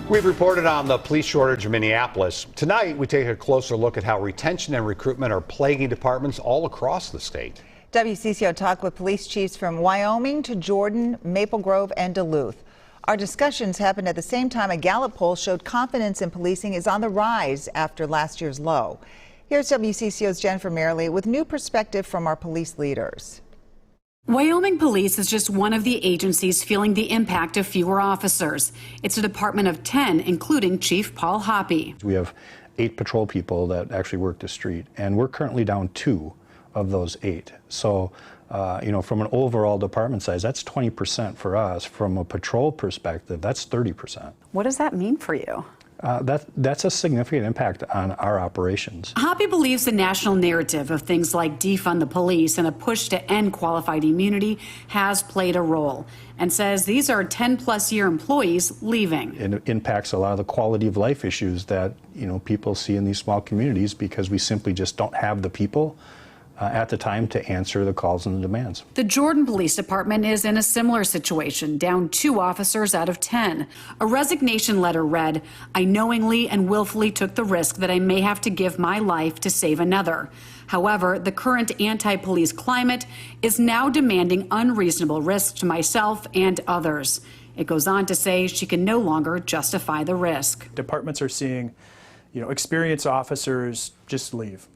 We've reported on the police shortage in Minneapolis. Tonight, we take a closer look at how retention and recruitment are plaguing departments all across the state. WCCO talked with police chiefs from Wyoming to Jordan, Maple Grove, and Duluth. Our discussions happened at the same time a Gallup poll showed confidence in policing is on the rise after last year's low. Here's WCCO's Jennifer Mayerle with new perspective from our police leaders. Wyoming Police is just one of the agencies feeling the impact of fewer officers. It's a department of 10, including Chief Paul Hoppe. We have 8 patrol people that actually work the street, and we're currently down 2 of those 8. So, from an overall department size, that's 20% for us. From a patrol perspective, that's 30%. What does that mean for you? That's a significant impact on our operations. Hoppe believes the national narrative of things like defund the police and a push to end qualified immunity has played a role, and says these are 10-plus year employees leaving. It impacts a lot of the quality of life issues that people see in these small communities because we simply just don't have the people at the time to answer the calls and the demands. The Jordan Police Department is in a similar situation, down 2 officers out of 10. A resignation letter read, "I knowingly and willfully took the risk that I may have to give my life to save another." However, the current anti-police climate is now demanding unreasonable risks to myself and others. It goes on to say she can no longer justify the risk. Departments are seeing, experienced officers just leave.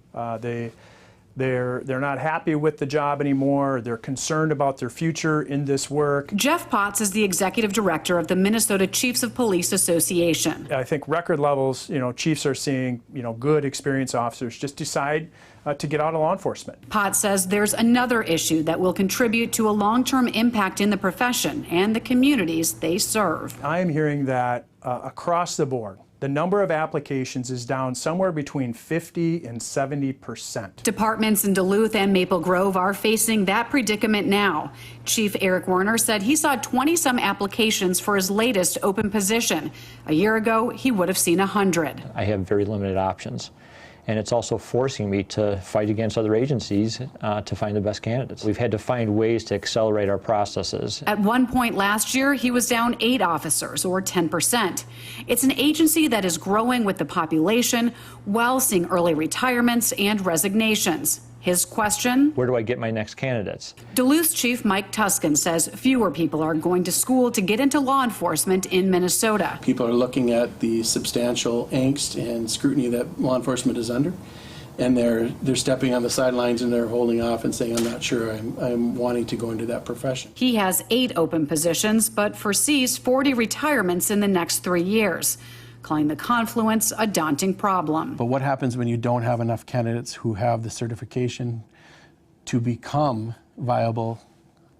They're not happy with the job anymore. They're concerned about their future in this work. Jeff Potts is the executive director of the Minnesota Chiefs of Police Association. I think record levels, chiefs are seeing, good experienced officers just decide to get out of law enforcement. Potts says there's another issue that will contribute to a long-term impact in the profession and the communities they serve. I am hearing that across the board, the number of applications is down somewhere between 50 and 70%. Departments in Duluth and Maple Grove are facing that predicament now. Chief Eric Werner said he saw 20-some applications for his latest open position. A year ago, he would have seen 100. I have very limited options. And it's also forcing me to fight against other agencies to find the best candidates. We've had to find ways to accelerate our processes. At one point last year, he was down 8 officers, or 10%. It's an agency that is growing with the population while seeing early retirements and resignations. His question? Where do I get my next candidates? Duluth Chief Mike Tuscan says fewer people are going to school to get into law enforcement in Minnesota. People are looking at the substantial angst and scrutiny that law enforcement is under, and they're stepping on the sidelines and they're holding off and saying, I'm not sure I'm wanting to go into that profession. He has 8 open positions, but foresees 40 retirements in the next 3 years. Calling the confluence a daunting problem. But what happens when you don't have enough candidates who have the certification to become viable,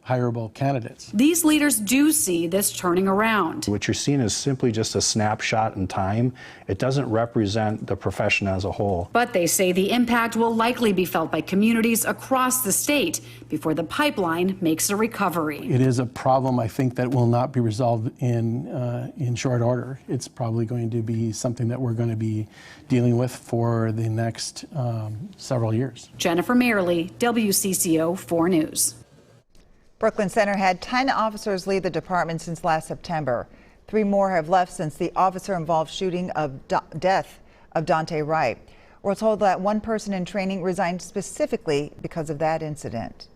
hireable candidates? These leaders do see this turning around. What you're seeing is simply just a snapshot in time. It doesn't represent the profession as a whole. But they say the impact will likely be felt by communities across the state before the pipeline makes a recovery. It is a problem, I think, that will not be resolved in short order. It's probably going to be something that we're going to be dealing with for the next several years. Jennifer Mayerle, WCCO 4 News. Brooklyn Center had 10 officers leave the department since last September. 3 more have left since the officer-involved shooting of death of Dante Wright. We're told that one person in training resigned specifically because of that incident.